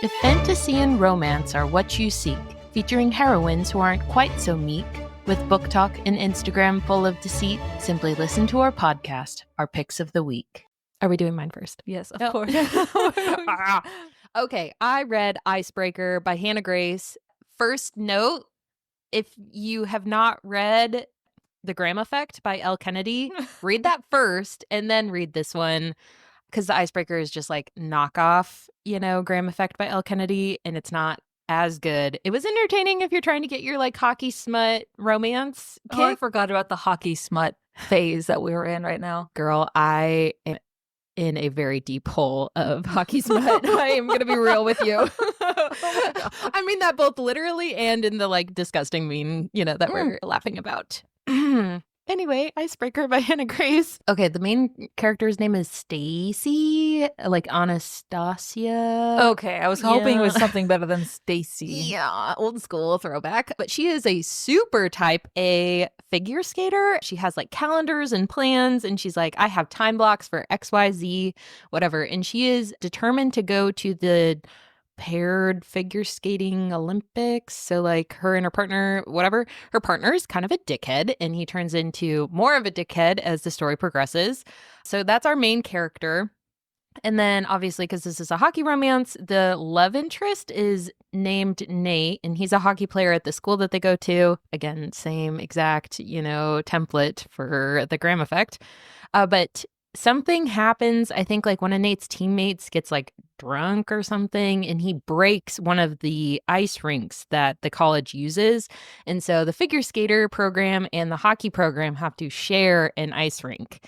If fantasy and romance are what you seek, featuring heroines who aren't quite so meek, with book talk and Instagram full of deceit, simply listen to our podcast, Our Picks of the Week. Are we doing mine first? Yes, of course. Okay, I read Icebreaker by Hannah Grace. First note, if you have not read The Graham Effect by Elle Kennedy, read that first and then read this one. Because the Icebreaker is just like knockoff, Graham Effect by Elle Kennedy, and it's not as good. It was entertaining if you're trying to get your like hockey smut romance kick. Oh, I forgot about the hockey smut phase that we were in right now. Girl, I am in a very deep hole of hockey smut. I am going to be real with you. I mean that both literally and in the like disgusting mean, that we're laughing about. Anyway, Icebreaker by Hannah Grace. Okay, the main character's name is Stacy, like Anastasia. Okay, I was hoping it was something better than Stacy. Yeah, old school throwback. But she is a super type A figure skater. She has like calendars and plans, and she's like, I have time blocks for XYZ, whatever. And she is determined to go to the paired figure skating Olympics. So like her and her partner, whatever, her partner is kind of a dickhead, and he turns into more of a dickhead as the story progresses. So that's our main character. And then obviously, because this is a hockey romance, the love interest is named Nate, and he's a hockey player at the school that they go to. Again, same exact, template for the Graham Effect. But something happens, I think like one of Nate's teammates gets like drunk or something, and he breaks one of the ice rinks that the college uses. And so the figure skater program and the hockey program have to share an ice rink.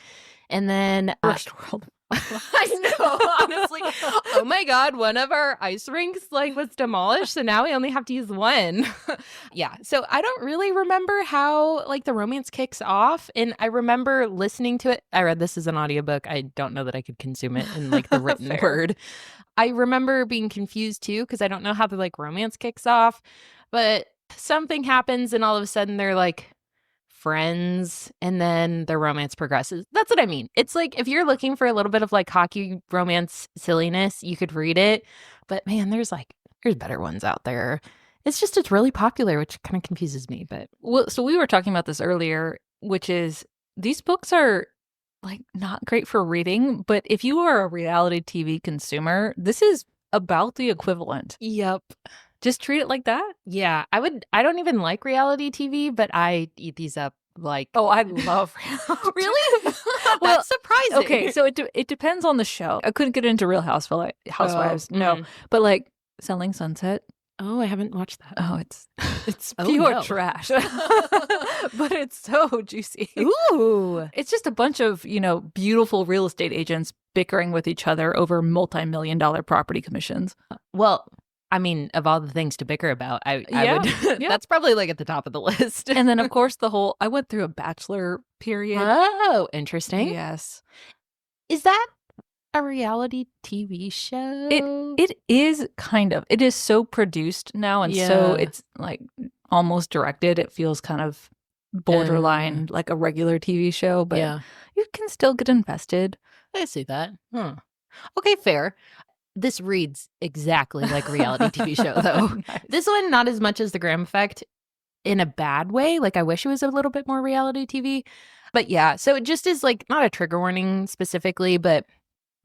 And then First world. I know, honestly. Oh my God, one of our ice rinks like was demolished, so now we only have to use one. Yeah, so I don't really remember how like the romance kicks off, and I remember listening to it. I read this as an audiobook. I don't know that I could consume it in like the written word. I remember being confused too because I don't know how the like romance kicks off, but something happens and all of a sudden they're like friends, and then the romance progresses. That's what I mean. It's like if you're looking for a little bit of like hockey romance silliness, you could read it. But man, there's better ones out there. It's really popular, which kind of confuses me. But So we were talking about this earlier, which is these books are like not great for reading, but if you are a reality TV consumer, this is about the equivalent. Yep. Just treat it like that. Yeah, I don't even like reality TV, but I eat these up like. Oh, I love reality. Really? Well, That's surprising. Okay, so it depends on the show. I couldn't get into Real Housewives, no. But like Selling Sunset. Oh, I haven't watched that. Oh, it's pure trash. But it's so juicy. Ooh. It's just a bunch of, beautiful real estate agents bickering with each other over multi-million-dollar property commissions. Well, I mean, of all the things to bicker about, I would. Yeah. That's probably like at the top of the list. And then, of course, I went through a Bachelor period. Oh, interesting. Yes. Is that a reality TV show? It is kind of. It is so produced now, and so it's like almost directed. It feels kind of borderline like a regular TV show, but you can still get invested. I see that. Okay, fair. This reads exactly like a reality TV show, though. Nice. This one, not as much as The Graham Effect in a bad way. Like, I wish it was a little bit more reality TV. But yeah, so it just is like not a trigger warning specifically, but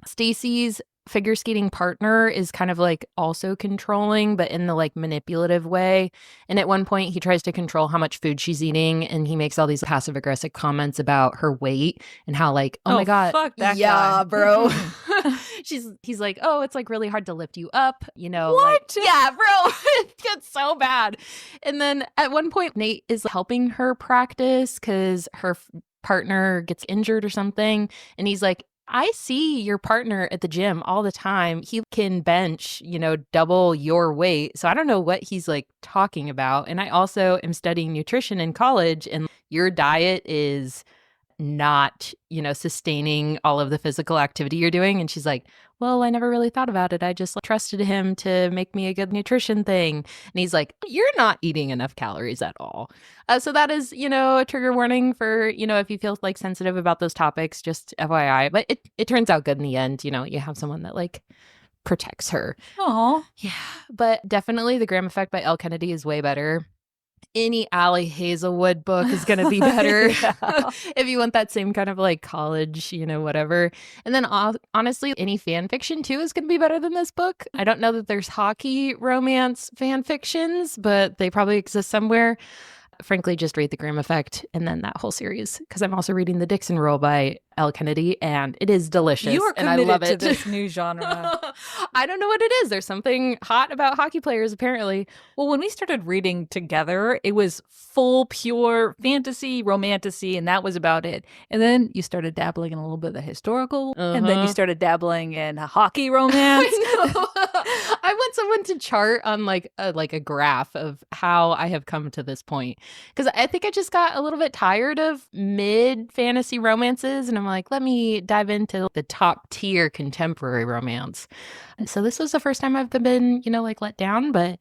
Stacy's figure skating partner is kind of like also controlling, but in the like manipulative way. And at one point he tries to control how much food she's eating, and he makes all these passive aggressive comments about her weight and how like, oh my God, fuck that yeah, guy. bro. He's like, oh, it's like really hard to lift you up, What? Like, yeah, bro. It gets so bad. And then at one point Nate is helping her practice because her partner gets injured or something, and he's like, I see your partner at the gym all the time. He can bench, double your weight. So I don't know what he's like talking about. And I also am studying nutrition in college, and your diet is not, sustaining all of the physical activity you're doing. And she's like, well, I never really thought about it. I just trusted him to make me a good nutrition thing. And he's like, you're not eating enough calories at all. So that is, a trigger warning for, if you feel like sensitive about those topics, just FYI. But it turns out good in the end. You have someone that like protects her. Oh, yeah. But definitely The Graham Effect by Elle Kennedy is way better. Any Ali Hazelwood book is going to be better if you want that same kind of like college, whatever. And then honestly, any fan fiction too is going to be better than this book. I don't know that there's hockey romance fan fictions, but they probably exist somewhere. Frankly, just read The Graham Effect and then that whole series, because I'm also reading The Dixon Role by Elle Kennedy, and it is delicious. You are committed and I love to this new genre. I don't know what it is. There's something hot about hockey players, apparently. Well, when we started reading together, it was full, pure fantasy, romantasy, and that was about it. And then you started dabbling in a little bit of the historical, and then you started dabbling in hockey romance. I know. I want someone to chart on like a graph of how I have come to this point, because I think I just got a little bit tired of mid fantasy romances, and I'm like, let me dive into the top tier contemporary romance. So this was the first time I've been, like let down, but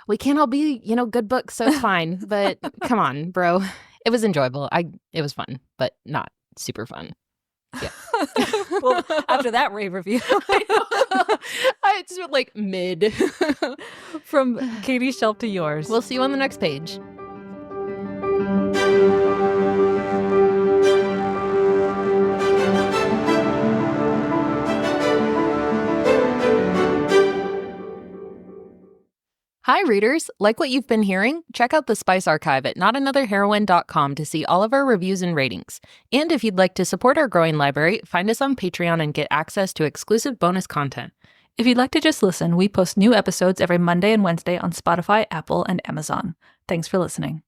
we can't all be, good books, so it's fine. But come on, bro. It was enjoyable. It was fun, but not super fun. Yeah. Well, after that rave review, it's like mid. From Katie's shelf to yours. We'll see you on the next page. Hi, readers. Like what you've been hearing? Check out the Spice Archive at notanotherheroine.com to see all of our reviews and ratings. And if you'd like to support our growing library, find us on Patreon and get access to exclusive bonus content. If you'd like to just listen, we post new episodes every Monday and Wednesday on Spotify, Apple, and Amazon. Thanks for listening.